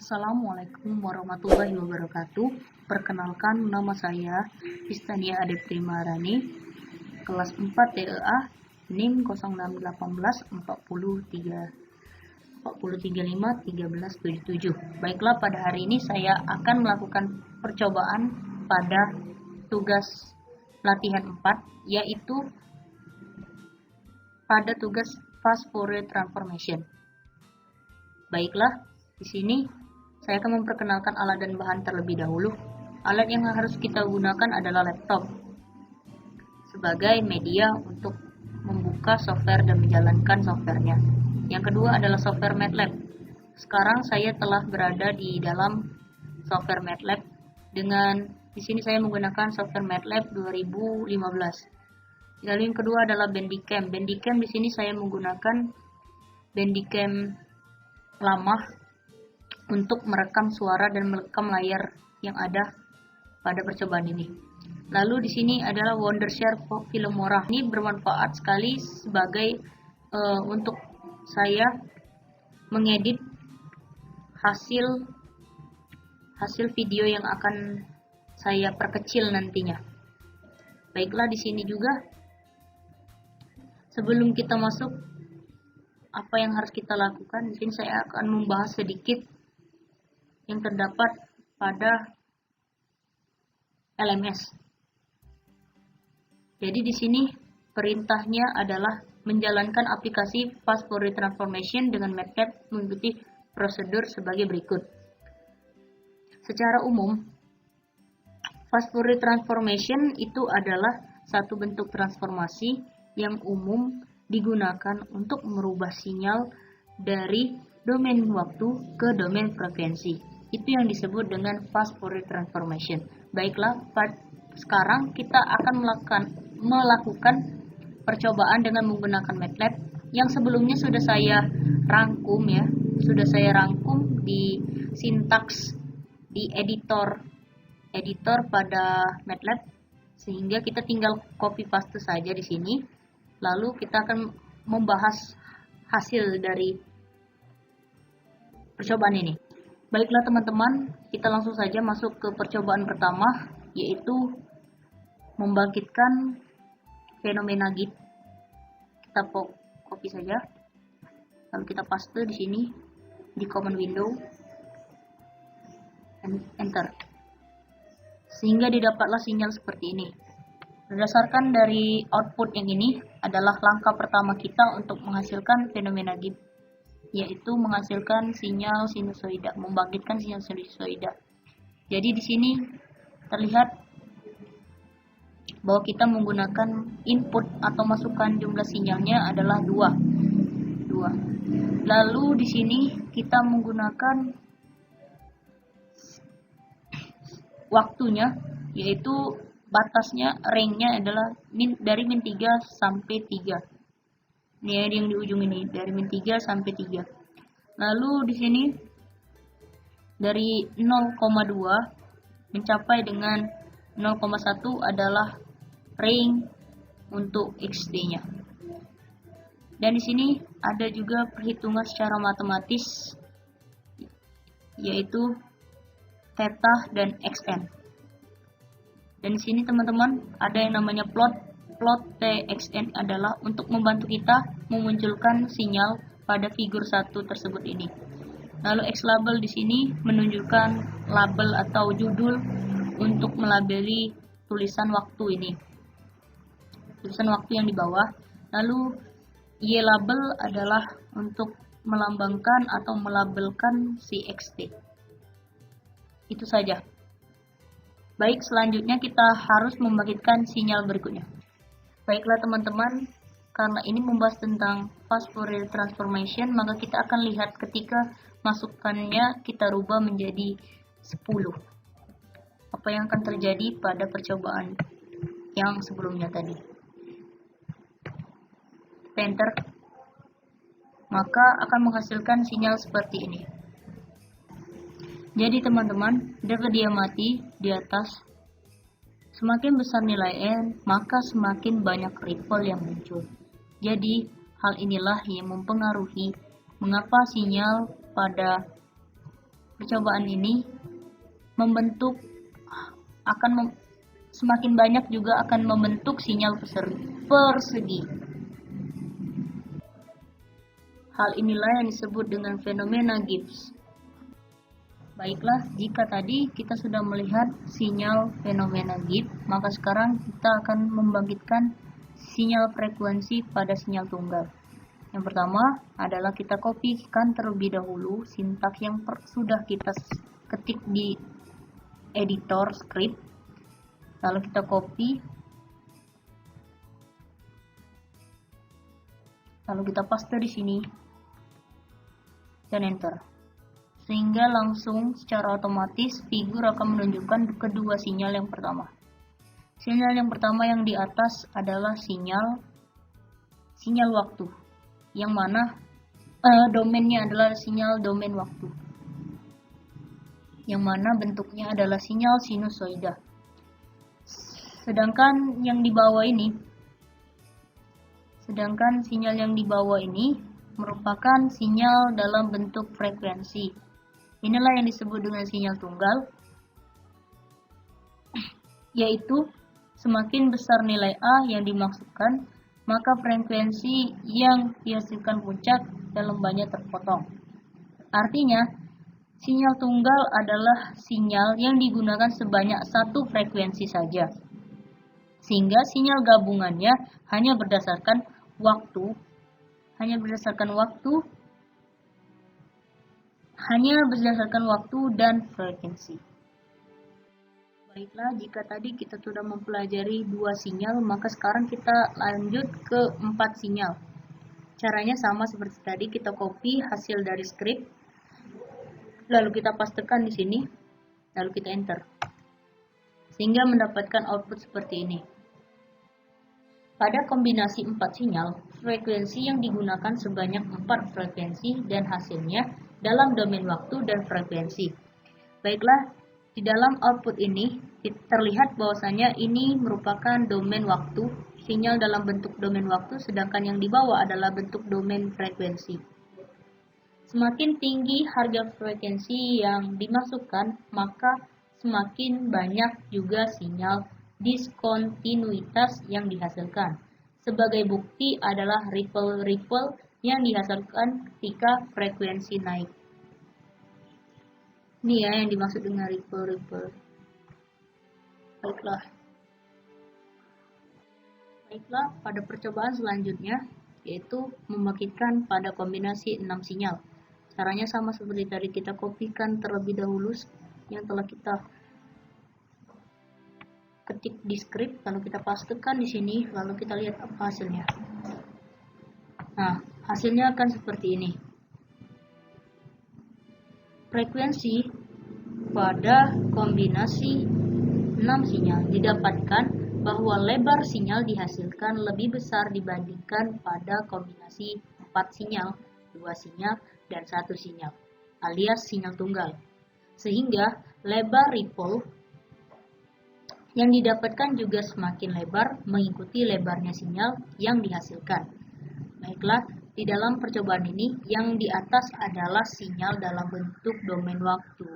Assalamualaikum warahmatullahi wabarakatuh. Perkenalkan, nama saya Istania Adepti Maharani, kelas 4 TEA, NIM 061843 Baiklah, pada hari ini saya akan melakukan percobaan pada tugas latihan 4, yaitu pada tugas Fast Fourier Transformation. Baiklah, di sini saya akan memperkenalkan alat dan bahan terlebih dahulu. Alat yang harus kita gunakan adalah laptop sebagai media untuk membuka software dan menjalankan softwarenya. Yang kedua adalah software MATLAB. Sekarang saya telah berada di dalam software MATLAB di sini saya menggunakan software MATLAB 2015. Lalu yang kedua adalah Bandicam. Bandicam di sini saya menggunakan Bandicam lama untuk merekam suara dan merekam layar yang ada pada percobaan ini. Lalu di sini adalah Wondershare Filmora. Ini bermanfaat sekali sebagai untuk saya mengedit hasil video yang akan saya perkecil nantinya. Baiklah, di sini juga sebelum kita masuk apa yang harus kita lakukan, di sini saya akan membahas sedikit yang terdapat pada LMS. Jadi di sini perintahnya adalah menjalankan aplikasi Fast Fourier Transformation dengan MATLAB mengikuti prosedur sebagai berikut. Secara umum, Fast Fourier Transformation itu adalah satu bentuk transformasi yang umum digunakan untuk merubah sinyal dari domain waktu ke domain frekuensi. Itu yang disebut dengan Fast Fourier Transformation. Baiklah, sekarang kita akan melakukan percobaan dengan menggunakan MATLAB yang sebelumnya sudah saya rangkum ya. Sudah saya rangkum di sintaks di editor pada MATLAB, sehingga kita tinggal copy paste saja di sini. Lalu kita akan membahas hasil dari percobaan ini. Baiklah teman-teman, kita langsung saja masuk ke percobaan pertama, yaitu membangkitkan fenomena git. Kita copy saja, lalu kita paste di sini di command window, enter, sehingga didapatlah sinyal seperti ini. Berdasarkan dari output yang ini adalah langkah pertama kita untuk menghasilkan fenomena git, yaitu menghasilkan sinyal sinusoida, membangkitkan sinyal sinusoida. Jadi di sini terlihat bahwa kita menggunakan input atau masukan jumlah sinyalnya adalah 2. Lalu di sini kita menggunakan waktunya, yaitu batasnya, range-nya adalah dari min 3 sampai 3. Ini yang di ujung ini, dari min 3 sampai 3. Lalu di sini dari 0,2 mencapai dengan 0,1 adalah range untuk XT-nya. Dan di sini ada juga perhitungan secara matematis, yaitu theta dan xn. Dan di sini teman-teman ada yang namanya plot TXN adalah untuk membantu kita memunculkan sinyal pada figur 1 tersebut ini. Lalu X label di sini menunjukkan label atau judul untuk melabeli tulisan waktu ini. Tulisan waktu yang di bawah. Lalu Y label adalah untuk melambangkan atau melabelkan si XT. Itu saja. Baik, selanjutnya kita harus membangkitkan sinyal berikutnya. Baiklah teman-teman, karena ini membahas tentang Fast Fourier Transformation, maka kita akan lihat ketika masukannya kita rubah menjadi 10. Apa yang akan terjadi pada percobaan yang sebelumnya tadi. Enter, maka akan menghasilkan sinyal seperti ini. Jadi teman-teman, dapat diamati di atas, semakin besar nilai n, maka semakin banyak ripple yang muncul. Jadi, hal inilah yang mempengaruhi mengapa sinyal pada percobaan ini membentuk semakin banyak juga akan membentuk sinyal persegi. Hal inilah yang disebut dengan fenomena Gibbs. Baiklah, jika tadi kita sudah melihat sinyal fenomena Gibbs, maka sekarang kita akan membangkitkan sinyal frekuensi pada sinyal tunggal. Yang pertama adalah kita kopikan terlebih dahulu sintaks yang sudah kita ketik di editor script. Lalu kita copy, lalu kita paste di sini dan enter, sehingga langsung secara otomatis figur akan menunjukkan kedua sinyal yang pertama. Sinyal yang pertama yang di atas adalah sinyal waktu, yang mana domainnya adalah sinyal domain waktu, yang mana bentuknya adalah sinyal sinusoida. Sedangkan sinyal yang di bawah ini merupakan sinyal dalam bentuk frekuensi. Inilah yang disebut dengan sinyal tunggal, yaitu semakin besar nilai A yang dimaksudkan, maka frekuensi yang dihasilkan puncak dalam banyak terpotong. Artinya, sinyal tunggal adalah sinyal yang digunakan sebanyak satu frekuensi saja, sehingga sinyal gabungannya hanya berdasarkan waktu dan frekuensi. Baiklah, jika tadi kita sudah mempelajari 2 sinyal, maka sekarang kita lanjut ke 4 sinyal. Caranya sama seperti tadi, kita copy hasil dari script, lalu kita pastekan di sini, lalu kita enter, sehingga mendapatkan output seperti ini. Pada kombinasi 4 sinyal, frekuensi yang digunakan sebanyak 4 frekuensi dan hasilnya dalam domain waktu dan frekuensi. Baiklah, di dalam output ini terlihat bahwasanya ini merupakan domain waktu, sinyal dalam bentuk domain waktu, sedangkan yang di bawah adalah bentuk domain frekuensi. Semakin tinggi harga frekuensi yang dimasukkan, maka semakin banyak juga sinyal diskontinuitas yang dihasilkan. Sebagai bukti adalah ripple yang dihasilkan ketika frekuensi naik. Ini ya yang dimaksud dengan ripple. Baiklah, pada percobaan selanjutnya, yaitu membangkitkan pada kombinasi 6 sinyal. Caranya sama seperti tadi, kita kopikan terlebih dahulu yang telah kita ketik di script, lalu kita pastekan di sini, lalu kita lihat apa hasilnya. Nah, hasilnya akan seperti ini. Frekuensi pada kombinasi 6 sinyal didapatkan bahwa lebar sinyal dihasilkan lebih besar dibandingkan pada kombinasi 4 sinyal, 2 sinyal, dan 1 sinyal, alias sinyal tunggal. Sehingga lebar ripple yang didapatkan juga semakin lebar mengikuti lebarnya sinyal yang dihasilkan. Baiklah, di dalam percobaan ini yang di atas adalah sinyal dalam bentuk domain waktu,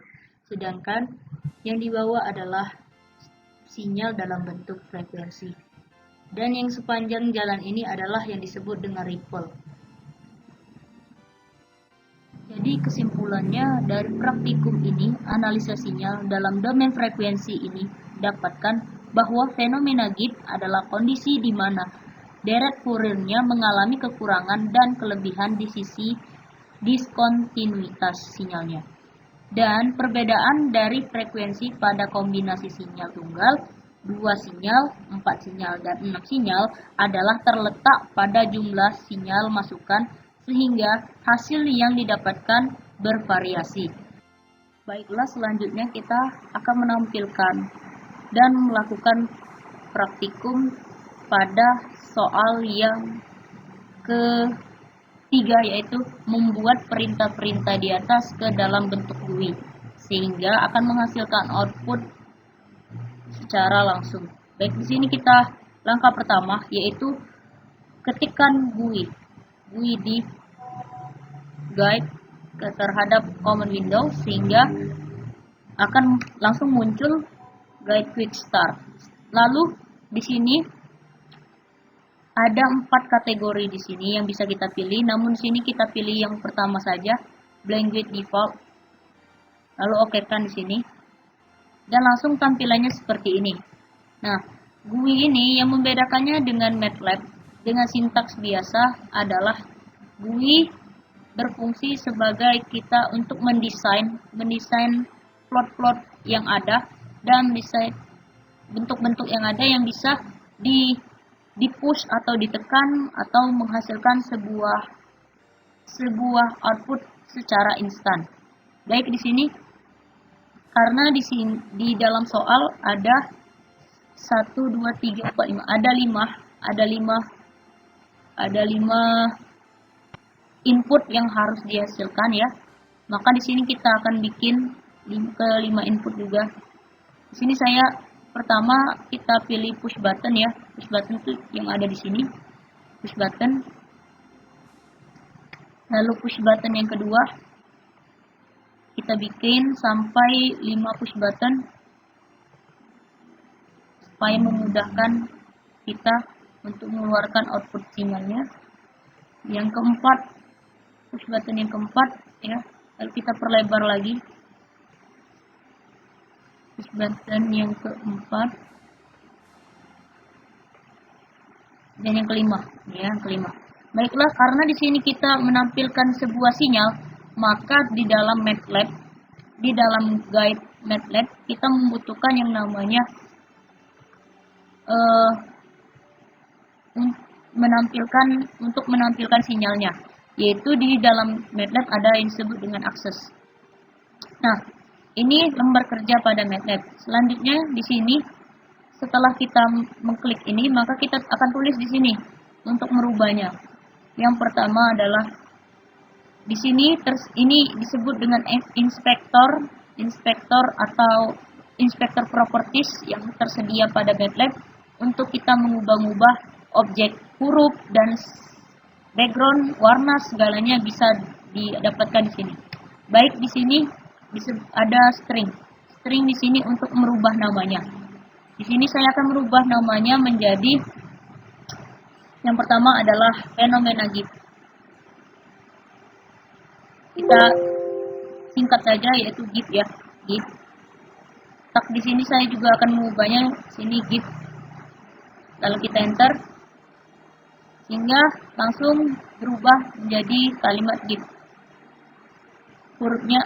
sedangkan yang di bawah adalah sinyal dalam bentuk frekuensi. Dan yang sepanjang jalan ini adalah yang disebut dengan ripple. Jadi kesimpulannya dari praktikum ini, analisa sinyal dalam domain frekuensi ini dapatkan bahwa fenomena Gibbs adalah kondisi di mana deret Fourier-nya mengalami kekurangan dan kelebihan di sisi diskontinuitas sinyalnya. Dan perbedaan dari frekuensi pada kombinasi sinyal tunggal, 2 sinyal, 4 sinyal, dan 6 sinyal adalah terletak pada jumlah sinyal masukan, sehingga hasil yang didapatkan bervariasi. Baiklah, selanjutnya kita akan menampilkan dan melakukan praktikum pada soal yang ketiga, yaitu membuat perintah-perintah di atas ke dalam bentuk GUI, sehingga akan menghasilkan output secara langsung. Baik, di sini kita langkah pertama yaitu ketikkan GUI di guide terhadap common window, sehingga akan langsung muncul guide quick start. Lalu di sini ada 4 kategori di sini yang bisa kita pilih, namun sini kita pilih yang pertama saja, blank guide default. Lalu oke kan di sini. Dan langsung tampilannya seperti ini. Nah, GUI ini yang membedakannya dengan MATLAB dengan sintaks biasa adalah GUI berfungsi sebagai kita untuk mendesain plot-plot yang ada dan desain bentuk-bentuk yang ada yang bisa di-push atau ditekan atau menghasilkan sebuah output secara instan. Baik di sini karena di dalam soal ada 1 2 3 4 5 ada 5 input yang harus dihasilkan ya. Maka di sini kita akan bikin ke 5 input juga. Di sini saya pertama kita pilih push button ya. Push button itu yang ada di sini. Push button. Lalu push button yang kedua kita bikin sampai 5 push button supaya memudahkan kita untuk mengeluarkan output sinyalnya. Yang keempat, push button yang keempat ya, lalu kita perlebar lagi. Push button yang keempat dan yang kelima ya, yang kelima. Baiklah, karena di sini kita menampilkan sebuah sinyal, maka di dalam MATLAB, di dalam guide MATLAB kita membutuhkan yang namanya untuk menampilkan sinyalnya, yaitu di dalam MATLAB ada yang disebut dengan akses. Nah, ini lembar kerja pada MATLAB. Selanjutnya di sini setelah kita mengklik ini, maka kita akan tulis di sini untuk merubahnya. Yang pertama adalah di sini ini disebut dengan inspektor atau inspektor properties yang tersedia pada MATLAB untuk kita mengubah-ubah objek huruf dan background, warna segalanya bisa didapatkan di sini. Baik di sini ada string. String di sini untuk merubah namanya. Di sini saya akan merubah namanya menjadi yang pertama adalah fenomena GIF. Kita singkat saja yaitu GIF ya, GIF. Tak di sini saya juga akan mengubahnya sini GIF. Lalu kita enter sehingga langsung berubah menjadi kalimat GIF. Hurufnya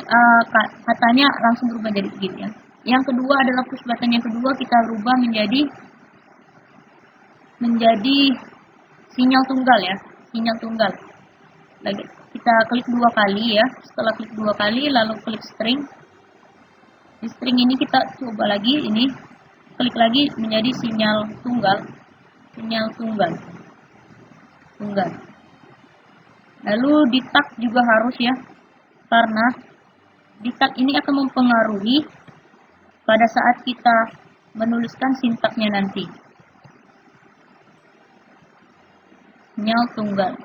katanya langsung berubah jadi GIF ya. Yang kedua adalah push button yang kedua kita rubah menjadi sinyal tunggal ya, sinyal tunggal. Lagi kita klik 2 kali ya. Setelah klik 2 kali lalu klik string. Di string ini kita coba lagi ini, klik lagi menjadi sinyal tunggal. Sinyal tunggal. Lalu di tag juga harus ya, karena di tag ini akan mempengaruhi pada saat kita menuliskan sintaksnya nanti. Sinyal tunggal.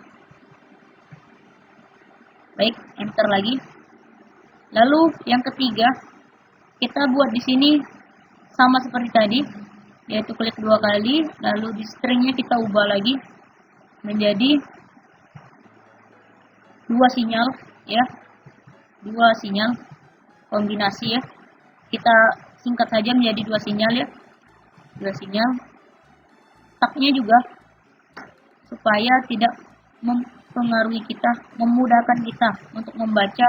Baik, enter lagi. Lalu yang ketiga, kita buat di sini sama seperti tadi, yaitu klik 2 kali, lalu di stringnya kita ubah lagi menjadi 2 sinyal ya, 2 sinyal kombinasi ya. Kita singkat saja menjadi 2 sinyal ya, 2 sinyal. Tagnya juga supaya tidak mempengaruhi kita, memudahkan kita untuk membaca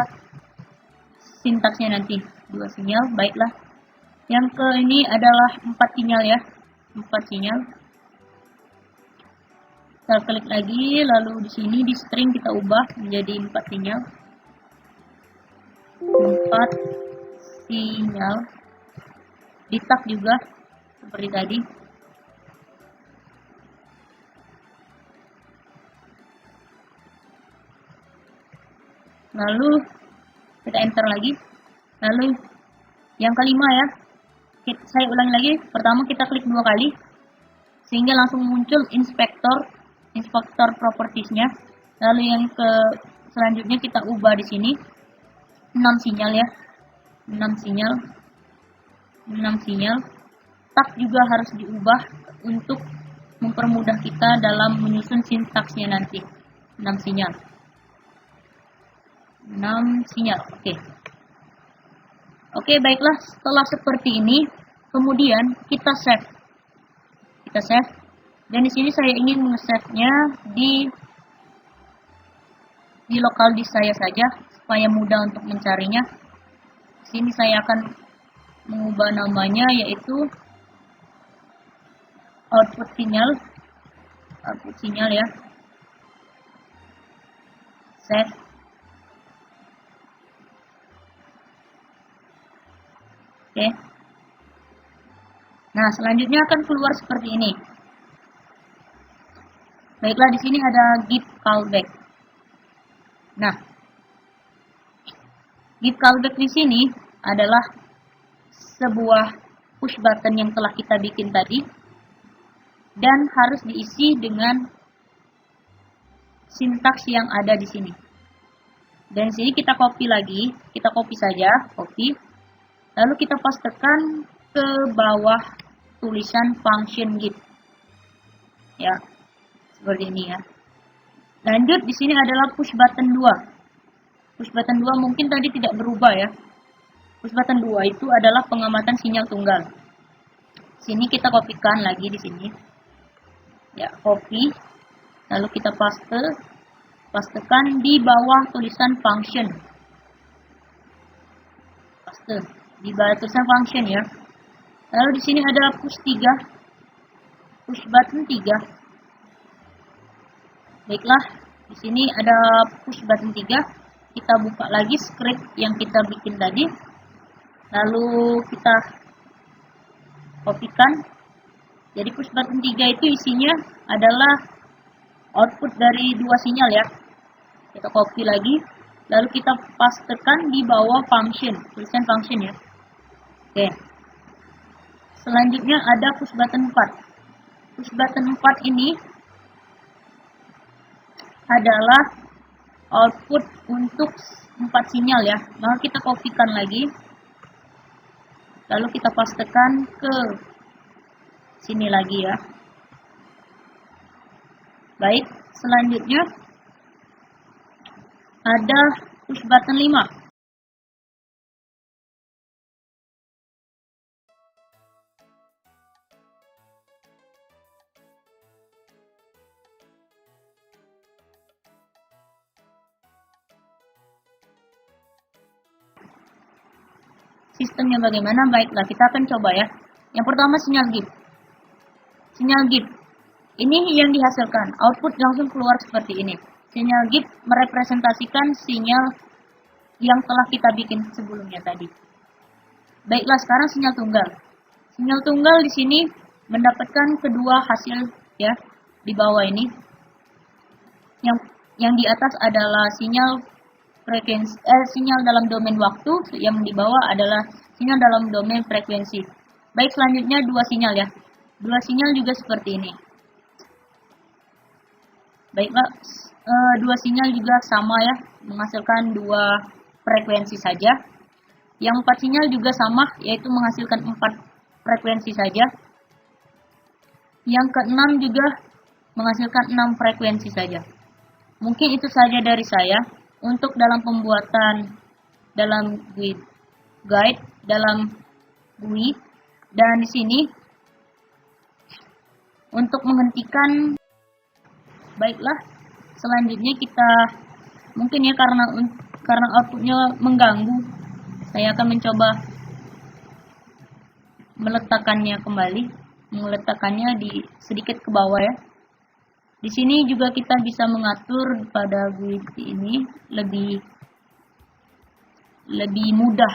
sintaksnya nanti. 2 sinyal, baiklah. Yang ke ini adalah 4 sinyal ya, 4 sinyal. Kita klik lagi, lalu di sini di string kita ubah menjadi 4 sinyal. 4 sinyal. Di tag juga seperti tadi. Lalu kita enter lagi. Lalu yang kelima ya, saya ulangi lagi. Pertama kita klik 2 kali sehingga langsung muncul inspektor propertiesnya. Lalu yang selanjutnya kita ubah di sini 6 sinyal ya, 6 sinyal. 6 sinyal. Tag juga harus diubah untuk mempermudah kita dalam menyusun sintaksnya nanti. 6 sinyal. 6 sinyal. Oke, baiklah. Setelah seperti ini, kemudian kita save. Dan di sini saya ingin nge-save-nya di lokal disk saya saja supaya mudah untuk mencarinya. Di sini saya akan mengubah namanya yaitu output sinyal ya. Save. Oke. Nah, selanjutnya akan keluar seperti ini. Baiklah, di sini ada git callback. Nah, git callback di sini adalah sebuah push button yang telah kita bikin tadi dan harus diisi dengan sintaks yang ada di sini. Dan di sini kita copy lagi, kita copy saja, lalu kita pastekan ke bawah tulisan function git. Ya, seperti ini ya. Lanjut, di sini adalah push button 2. Push button 2 mungkin tadi tidak berubah ya. Push button 2 itu adalah pengamatan sinyal tunggal. Sini kita kopikan lagi di sini. Ya, copy. Lalu kita pastekan di bawah tulisan function. Paste di bawah tulisan function ya. Lalu di sini ada push button 3. Baiklah, di sini ada push button 3. Kita buka lagi script yang kita bikin tadi. Lalu kita kopikan. Jadi push button 3 itu isinya adalah output dari 2 sinyal ya. Kita copy lagi. Lalu kita pastekan di bawah function, tulisan function ya. Oke. Selanjutnya ada push button 4. Push button 4 ini adalah output untuk 4 sinyal ya. Maka kita kopikan lagi. Lalu kita pastekan ke sini lagi ya. Baik, selanjutnya ada push button 5. Sistemnya bagaimana? Baiklah, kita akan coba ya. Yang pertama sinyal git. Sinyal git. Ini yang dihasilkan. Output langsung keluar seperti ini. Sinyal git merepresentasikan sinyal yang telah kita bikin sebelumnya tadi. Baiklah, sekarang sinyal tunggal. Sinyal tunggal di sini mendapatkan kedua hasil ya di bawah ini. Yang di atas adalah sinyal frekuensi, sinyal dalam domain waktu, yang di bawah adalah sinyal dalam domain frekuensi. Baik, selanjutnya dua sinyal ya. Dua sinyal juga seperti ini. Baiklah, dua sinyal juga sama ya, menghasilkan dua frekuensi saja. Yang 4 sinyal juga sama, yaitu menghasilkan 4 frekuensi saja. Yang ke-6 juga menghasilkan 6 frekuensi saja. Mungkin itu saja dari saya. Untuk dalam pembuatan dalam guide, dalam GUI, dan di sini untuk menghentikan. Baiklah, selanjutnya kita mungkin ya karena outputnya mengganggu, saya akan mencoba meletakkannya di sedikit ke bawah ya. Di sini juga kita bisa mengatur pada GUID ini lebih mudah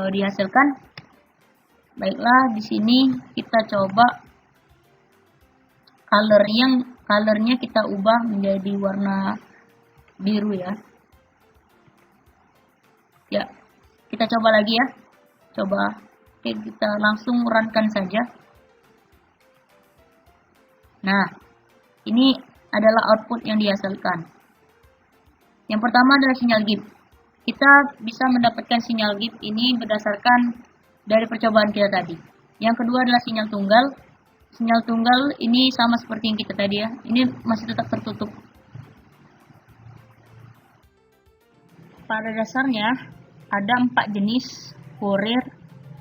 dihasilkan. Baiklah, di sini kita coba colornya kita ubah menjadi warna biru ya. Ya, kita coba lagi ya. Oke, kita langsung runkan saja. Nah, ini adalah output yang dihasilkan. Yang pertama adalah sinyal git. kita bisa mendapatkan sinyal GIF ini berdasarkan dari percobaan kita tadi. Yang kedua adalah sinyal tunggal. Sinyal tunggal ini sama seperti yang kita tadi ya. Ini masih tetap tertutup. Pada dasarnya ada 4 jenis Fourier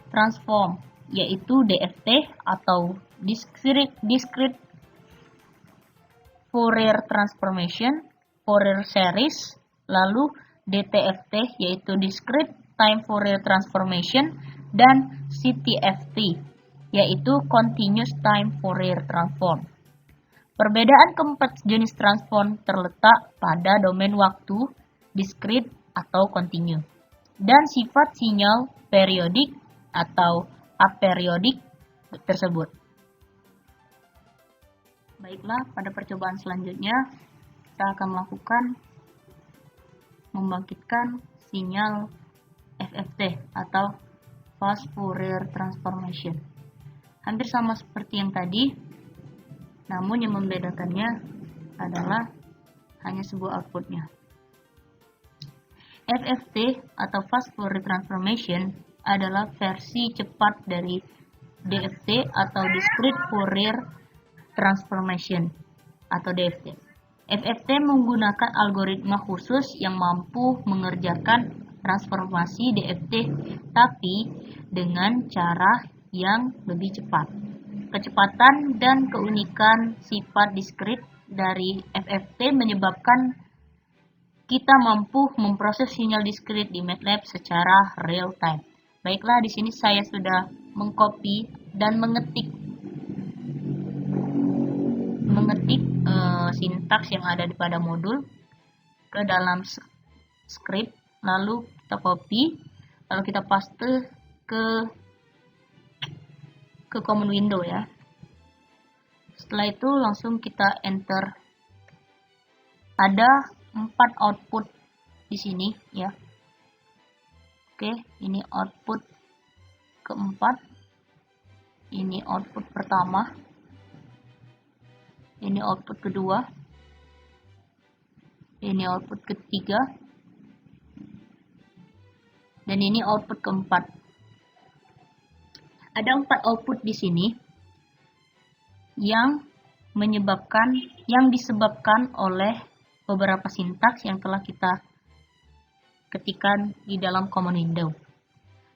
transform, yaitu DFT atau discrete Fourier transformation, Fourier series, lalu DTFT yaitu discrete time Fourier transformation, dan CTFT yaitu continuous time Fourier transform. Perbedaan keempat jenis transform terletak pada domain waktu, discrete atau continue, dan sifat sinyal periodik atau aperiodik tersebut. Baiklah, pada percobaan selanjutnya kita akan membangkitkan sinyal FFT atau Fast Fourier Transformation. Hampir sama seperti yang tadi, namun yang membedakannya adalah hanya sebuah outputnya. FFT atau Fast Fourier Transformation adalah versi cepat dari DFT atau Discrete Fourier Transformation atau DFT. FFT menggunakan algoritma khusus yang mampu mengerjakan transformasi DFT tapi dengan cara yang lebih cepat. Kecepatan dan keunikan sifat discrete dari FFT menyebabkan kita mampu memproses sinyal discrete di MATLAB secara real time. Baiklah, di sini saya sudah mengcopy dan mengetik sintaks yang ada pada modul ke dalam script, lalu kita copy, lalu kita paste ke common window ya. Setelah itu langsung kita enter. Ada 4 output di sini ya. Oke, ini output keempat, ini output pertama, ini output kedua, ini output ketiga, dan ini output keempat. Ada 4 output di sini yang disebabkan oleh beberapa sintaks yang telah kita ketikkan di dalam common window.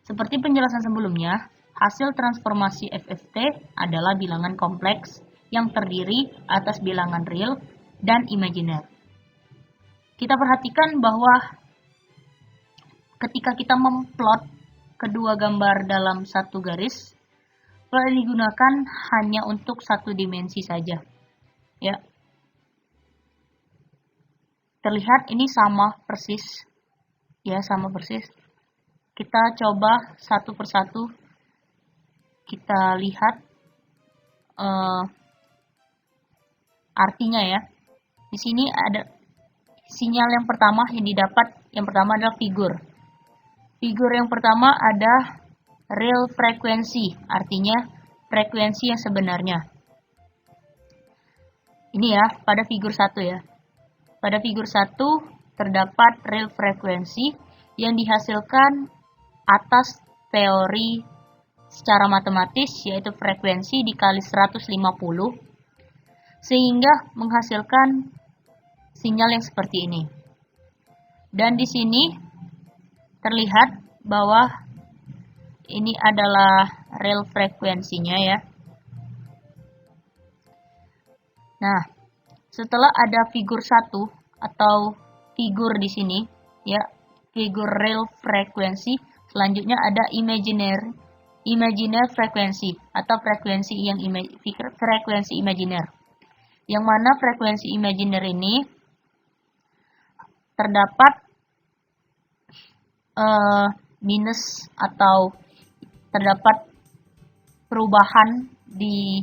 Seperti penjelasan sebelumnya, hasil transformasi FFT adalah bilangan kompleks yang terdiri atas bilangan real dan imajiner. Kita perhatikan bahwa ketika kita memplot kedua gambar dalam satu garis, plot yang digunakan hanya untuk satu dimensi saja. Ya. Terlihat ini sama persis. Ya, sama persis. Kita coba satu persatu. Kita lihat artinya ya. Di sini ada sinyal yang pertama yang didapat. Yang pertama adalah figur. Figur yang pertama ada real frekuensi, artinya frekuensi yang sebenarnya. Ini ya, pada figur 1 ya. Pada figur 1 terdapat real frekuensi yang dihasilkan atas teori secara matematis, yaitu frekuensi dikali 150, sehingga menghasilkan sinyal yang seperti ini. Dan di sini terlihat bahwa ini adalah real frekuensinya ya. Nah, setelah ada figur 1 atau figur di sini ya, figur real frekuensi, selanjutnya ada imaginer frekuensi atau frekuensi imajiner. Yang mana frekuensi imajiner ini terdapat minus atau terdapat perubahan di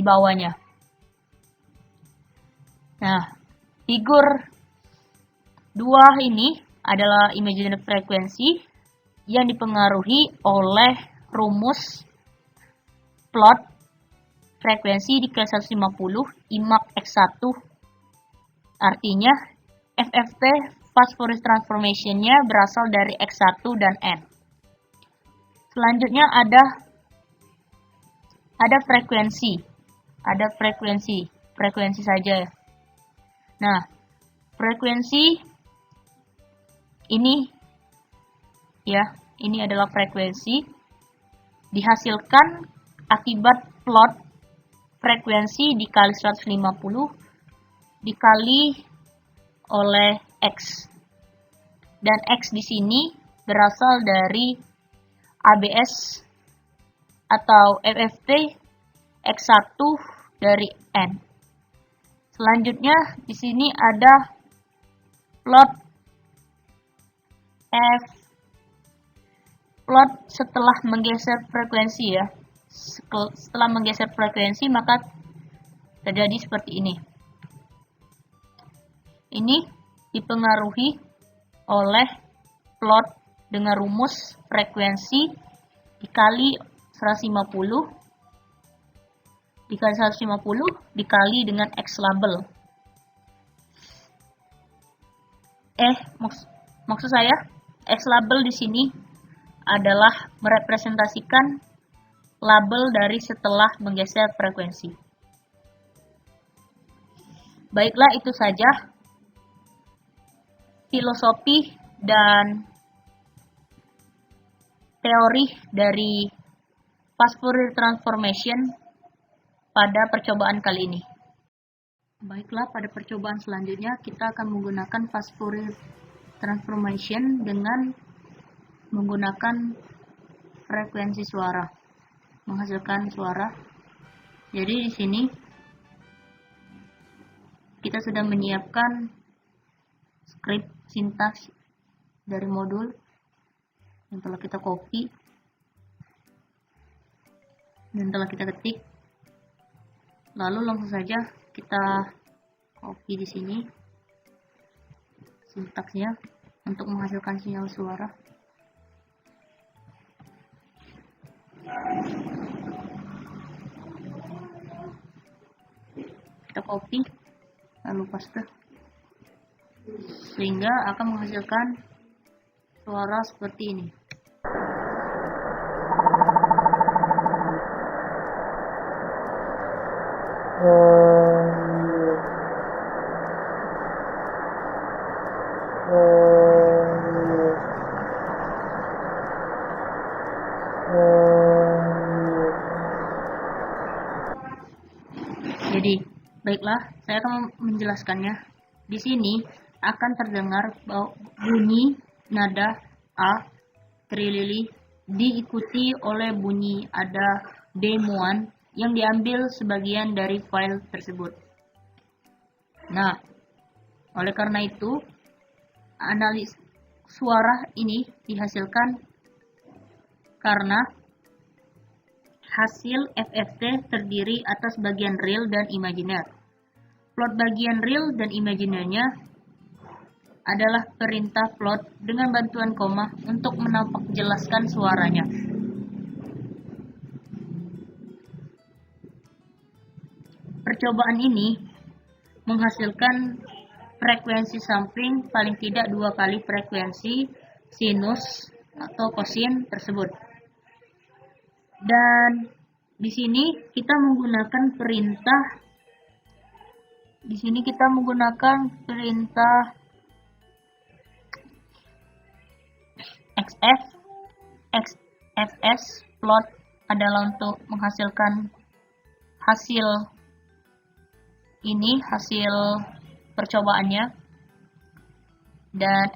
bawahnya. Nah, figur 2 ini adalah imaginary frekuensi yang dipengaruhi oleh rumus plot frekuensi dikali 150 IMAX X1, artinya FFT fast Fourier transformation-nya berasal dari X1 dan N. Selanjutnya ada frekuensi. Frekuensi saja ya. Nah, frekuensi ini ya, ini adalah frekuensi dihasilkan akibat plot frekuensi dikali 150 dikali oleh X. Dan X di sini berasal dari ABS atau FFT X1 dari N. Selanjutnya di sini ada plot setelah menggeser frekuensi ya. Setelah menggeser frekuensi maka terjadi seperti ini. Ini dipengaruhi oleh plot dengan rumus frekuensi dikali 150 dikali dengan X label. Maksud saya X label di sini adalah merepresentasikan label dari setelah menggeser frekuensi. Baiklah, itu saja filosofi dan teori dari fast Fourier transformation pada percobaan kali ini. Baiklah, pada percobaan selanjutnya kita akan menggunakan fast Fourier transformation dengan menggunakan frekuensi suara, menghasilkan suara. Jadi di sini kita sudah menyiapkan script sintaks dari modul yang telah kita copy dan telah kita ketik. Lalu langsung saja kita copy di sini sintaksnya untuk menghasilkan sinyal suara. Kita copy lalu paste sehingga akan menghasilkan suara seperti ini. Jadi, baiklah, saya akan menjelaskannya. Di sini akan terdengar bunyi nada A trilili diikuti oleh bunyi ada demoan yang diambil sebagian dari file tersebut. Nah, oleh karena itu, analis suara ini dihasilkan karena hasil FFT terdiri atas bagian real dan imajiner. Plot bagian real dan imajinernya adalah perintah plot dengan bantuan koma untuk menampak jelaskan suaranya. Percobaan ini menghasilkan frekuensi sampling paling tidak 2 kali frekuensi sinus atau kosin tersebut. Dan di sini kita menggunakan perintah XFS plot adalah untuk menghasilkan hasil percobaannya, dan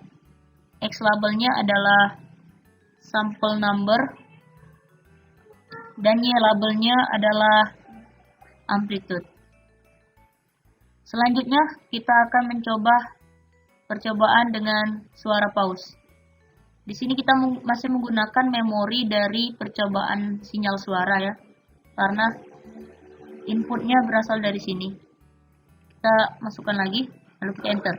X labelnya adalah sampel number dan Y labelnya adalah amplitude. Selanjutnya kita akan mencoba percobaan dengan suara pause. Di sini kita masih menggunakan memori dari percobaan sinyal suara ya, karena inputnya berasal dari sini. Kita masukkan lagi, lalu kita enter.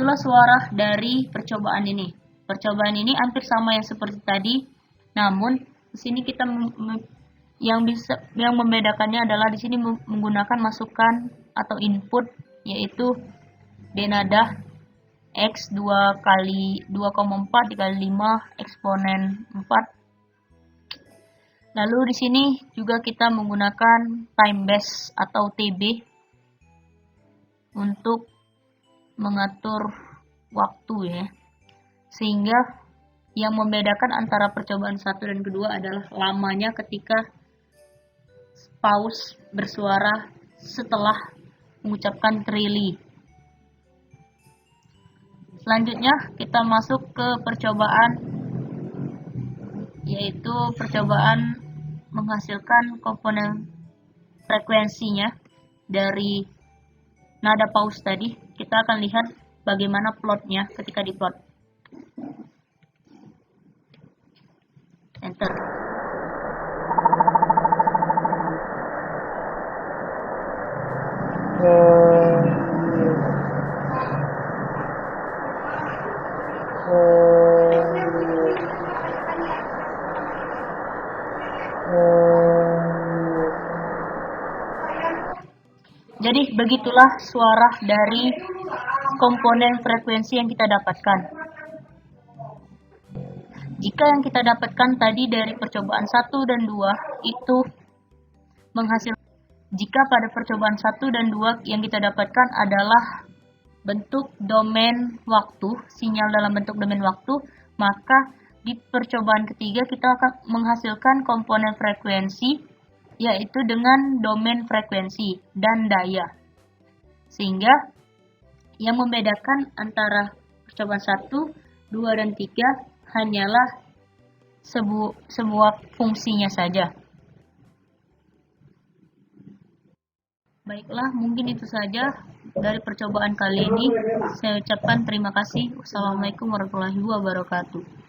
Itulah suara dari percobaan ini. Percobaan ini hampir sama yang seperti tadi, namun di sini kita yang membedakannya adalah di sini menggunakan masukan atau input, yaitu denada X 2 kali 2,4 dikali 5 eksponen 4. Lalu di sini juga kita menggunakan time base atau TB untuk mengatur waktu ya. Sehingga yang membedakan antara percobaan satu dan kedua adalah lamanya ketika pause bersuara setelah mengucapkan trili. Selanjutnya kita masuk ke percobaan, yaitu percobaan menghasilkan komponen frekuensinya dari nada pause tadi. Kita akan lihat bagaimana plotnya ketika diplot. Enter. Jadi begitulah suara dari komponen frekuensi yang kita dapatkan. Jika yang kita dapatkan tadi dari percobaan 1 dan 2 itu menghasilkan, jika pada percobaan 1 dan 2 yang kita dapatkan adalah bentuk domain waktu, sinyal dalam bentuk domain waktu, maka di percobaan ketiga kita akan menghasilkan komponen frekuensi, yaitu dengan domain frekuensi dan daya. Sehingga yang membedakan antara percobaan 1, 2, dan 3 hanyalah sebuah fungsinya saja. Baiklah, mungkin itu saja dari percobaan kali ini. Saya ucapkan terima kasih. Wassalamualaikum warahmatullahi wabarakatuh.